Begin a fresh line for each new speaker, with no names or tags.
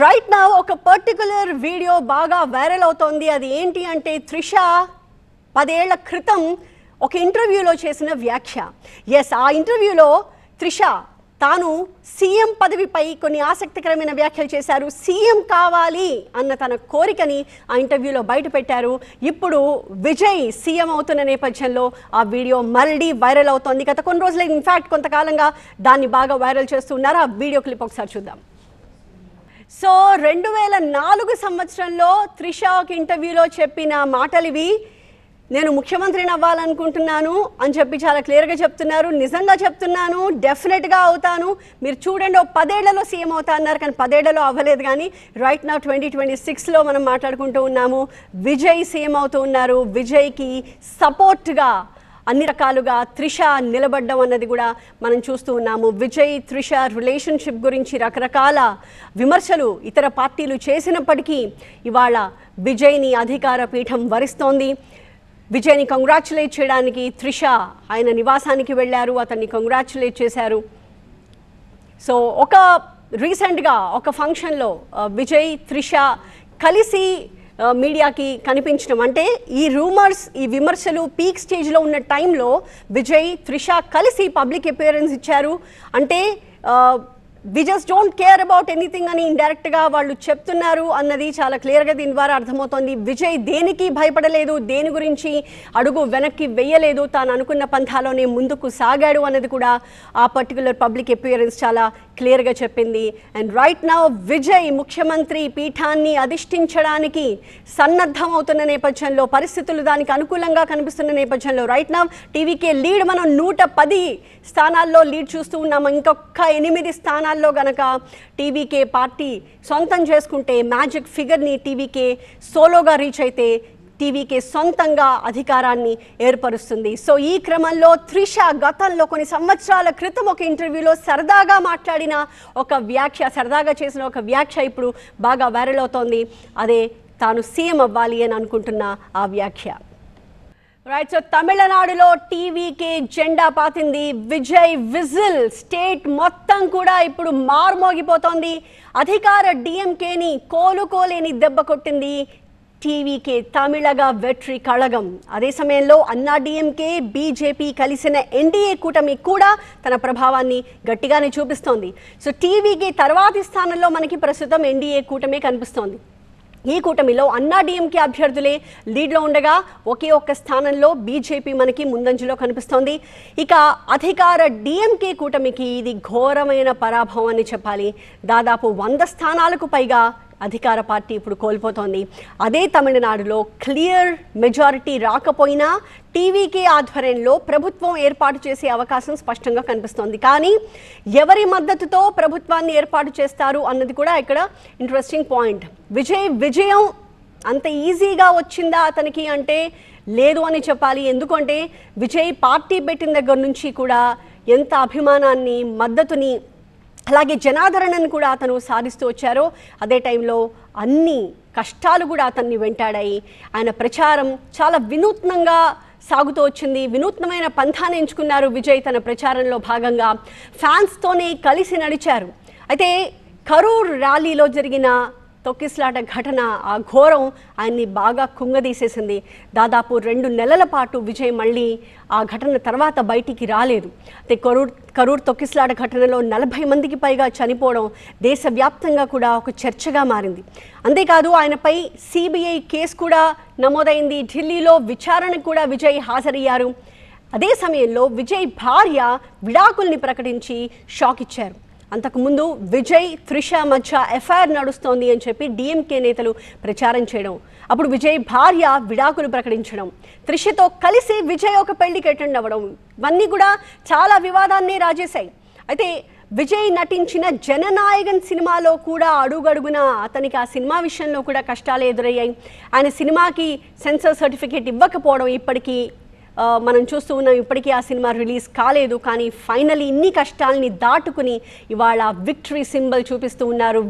Right now ఒక particular video బాగా viral అవుతోంది. అది ఏంటి అంటే త్రిష 10 ఏళ్ల క్రితం ఒక ఇంటర్వ్యూలో చేసిన వ్యాఖ్య. ఆ ఇంటర్వ్యూలో త్రిష తాను సీఎం పదవిపై కొన్ని ఆసక్తికరమైన వ్యాఖ్యలు చేశారు. సీఎం కావాలి అన్న తన కోరికని ఆ ఇంటర్వ్యూలో బయట పెట్టారు. ఇప్పుడు విజయ్ సీఎం అవుతున్న నేపథ్యంలో ఆ వీడియో మళ్ళీ వైరల్ అవుతోంది. గత కొన్ని రోజులు ఇన్ఫ్యాక్ట్ కొంతకాలంగా దాన్ని బాగా వైరల్ చేస్తున్నారు. ఆ వీడియో క్లిప్ ఒకసారి చూద్దాం. సో 2004 సంవత్సరంలో త్రిష ఒక ఇంటర్వ్యూలో చెప్పిన మాటలు ఇవి. నేను ముఖ్యమంత్రిని అవ్వాలనుకుంటున్నాను అని చెప్పి చాలా క్లియర్గా చెప్తున్నారు. నిజంగా చెప్తున్నాను, డెఫినెట్గా అవుతాను, మీరు చూడండి 10 ఏళ్లలో సీఎం అవుతా అన్నారు, కానీ 10 ఏళ్లలో అవ్వలేదు. కానీ రైట్ నా 2026లో మనం మాట్లాడుకుంటూ ఉన్నాము. విజయ్ సీఎం అవుతూ ఉన్నారు. విజయ్కి సపోర్ట్గా అన్ని రకాలుగా త్రిష నిలబడ్డం అన్నది కూడా మనం చూస్తూ ఉన్నాము. విజయ్ త్రిష రిలేషన్షిప్ గురించి రకరకాల విమర్శలు ఇతర పార్టీలు చేసినప్పటికీ ఇవాళ విజయ్ని అధికార పీఠం వరిస్తోంది. విజయ్ని కంగ్రాచులేట్ చేయడానికి త్రిష ఆయన నివాసానికి వెళ్ళారు, అతన్ని కంగ్రాచులేట్ చేశారు. సో రీసెంట్గా ఒక ఫంక్షన్లో విజయ్ త్రిష కలిసి మీడియాకి కనిపించడం, అంటే ఈ రూమర్స్ ఈ విమర్శలు పీక్ స్టేజ్లో ఉన్న టైంలో విజయ్ త్రిష కలిసి పబ్లిక్ అపియరెన్స్ ఇచ్చారు. అంటే we just don't care about anything అని ఇండైరెక్ట్గా వాళ్ళు చెప్తున్నారు అన్నది చాలా క్లియర్గా దీని ద్వారా అర్థమవుతోంది. విజయ్ దేనికి భయపడలేదు, దేని గురించి అడుగు వెనక్కి వెయ్యలేదు, తాను అనుకున్న పంథాలోనే ముందుకు సాగాడు అన్నది కూడా ఆ పర్టికులర్ పబ్లిక్ అపియరెన్స్ చాలా క్లియర్గా చెప్పింది. అండ్ రైట్ నౌ విజయ్ ముఖ్యమంత్రి పీఠాన్ని అధిష్ఠించడానికి సన్నద్ధం అవుతున్న నేపథ్యంలో, పరిస్థితులు దానికి అనుకూలంగా కనిపిస్తున్న నేపథ్యంలో రైట్ నౌ టీవీకే లీడ్ మనం 110 స్థానాల్లో లీడ్ చూస్తూ ఉన్నాము. ఇంకొక 8 స్థానాల్లో గనక టీవీకే పార్టీ సొంతం చేసుకుంటే, మ్యాజిక్ ఫిగర్ని టీవీకే సోలోగా రీచ్ అయితే టీవీకే సొంతంగా అధికారాన్ని ఏర్పరుస్తుంది. సో ఈ క్రమంలో త్రిష గతంలో కొన్ని సంవత్సరాల క్రితం ఒక ఇంటర్వ్యూలో సరదాగా మాట్లాడిన ఒక వ్యాఖ్య, సరదాగా చేసిన ఒక వ్యాఖ్య ఇప్పుడు బాగా వైరల్ అవుతోంది. అదే తాను సీఎం అవ్వాలి అని అనుకుంటున్న ఆ వ్యాఖ్య. రైట్, సో తమిళనాడులో టీవీకే జెండా పాతింది. విజయ్ విజిల్ స్టేట్ మొత్తం కూడా ఇప్పుడు మార్మోగిపోతోంది. అధికార డిఎంకేని కోలుకోలేని దెబ్బ కొట్టింది టీవీకే తమిళగా వెట్రి కళగం. అదే సమయంలో అన్నా డిఎంకే బీజేపీ కలిసిన ఎన్డీఏ కూటమి కూడా తన ప్రభావాన్ని గట్టిగానే చూపిస్తోంది. సో టీవీకే తర్వాతి స్థానంలో మనకి ప్రస్తుతం ఎన్డీఏ కూటమి కనిపిస్తోంది. ఈ కూటమిలో అన్నా డిఎంకే అభ్యర్థులే లీడ్లో ఉండగా ఒక్క స్థానంలో బీజేపీ మనకి ముందంజలో కనిపిస్తోంది. ఇక అధికార డిఎంకే కూటమికి ఇది ఘోరమైన పరాభవం అని చెప్పాలి. దాదాపు 100 స్థానాలకు పైగా అధికార పార్టీ ఇప్పుడు కోల్పోతోంది. అదే తమిళనాడులో క్లియర్ మెజారిటీ రాకపోయినా టీవీకే ఆధ్వర్యంలో ప్రభుత్వం ఏర్పాటు చేసే అవకాశం స్పష్టంగా కనిపిస్తోంది. కానీ ఎవరి మద్దతుతో ప్రభుత్వాన్ని ఏర్పాటు చేస్తారు అన్నది కూడా ఇక్కడ ఇంట్రెస్టింగ్ పాయింట్. విజయం అంత ఈజీగా వచ్చిందా అతనికి అంటే లేదు అని చెప్పాలి. ఎందుకంటే విజయ్ పార్టీ పెట్టిన దగ్గర నుంచి కూడా ఎంత అభిమానాన్ని, మద్దతుని, అలాగే జనాదరణను కూడా అతను సాధిస్తూ వచ్చారో, అదే టైంలో అన్ని కష్టాలు కూడా అతన్ని వెంటాడాయి. ఆయన ప్రచారం చాలా వినూత్నంగా సాగుతూ వచ్చింది. వినూత్నమైన పంథాన్ని ఎంచుకున్నారు విజయ్. తన ప్రచారంలో భాగంగా ఫ్యాన్స్తోనే కలిసి నడిచారు. అయితే కరూర్ ర్యాలీలో జరిగిన తొక్కిసలాట ఘటన, ఆ ఘోరం ఆయన్ని బాగా కుంగదీసేసింది. దాదాపు 2 నెలల పాటు విజయ్ మళ్ళీ ఆ ఘటన తర్వాత బయటికి రాలేదు. అయితే కరూర్ తొక్కిసలాట ఘటనలో 40 మందికి పైగా చనిపోవడం దేశవ్యాప్తంగా కూడా ఒక చర్చగా మారింది. అంతేకాదు ఆయనపై సిబిఐ కేసు కూడా నమోదైంది. ఢిల్లీలో విచారణకు కూడా విజయ్ హాజరయ్యారు. అదే సమయంలో విజయ్ భార్య విడాకుల్ని ప్రకటించి షాక్ ఇచ్చారు. అంతకుముందు విజయ్ త్రిష మధ్య ఎఫ్ఐఆర్ నడుస్తోంది అని చెప్పి డిఎంకే నేతలు ప్రచారం చేయడం, అప్పుడు విజయ్ భార్య విడాకులు ప్రకటించడం, త్రిషతో కలిసి విజయ్ ఒక పెళ్లికి అటెండ్ అవ్వడం, ఇవన్నీ కూడా చాలా వివాదాన్ని రాజేశాయి. అయితే విజయ్ నటించిన జననాయకన్ సినిమాలో కూడా అడుగడుగున అతనికి ఆ సినిమా విషయంలో కూడా కష్టాలు ఎదురయ్యాయి. ఆయన సినిమాకి సెన్సార్ సర్టిఫికేట్ ఇవ్వకపోవడం ఇప్పటికీ మనం చూస్తూ ఉన్నాం. ఇప్పటికీ ఆ సినిమా రిలీజ్ కాలేదు. కానీ ఫైనలీ ఇన్ని కష్టాలని దాటుకుని ఇవాళ విక్టరీ సింబల్ చూపిస్తూ ఉన్నారు.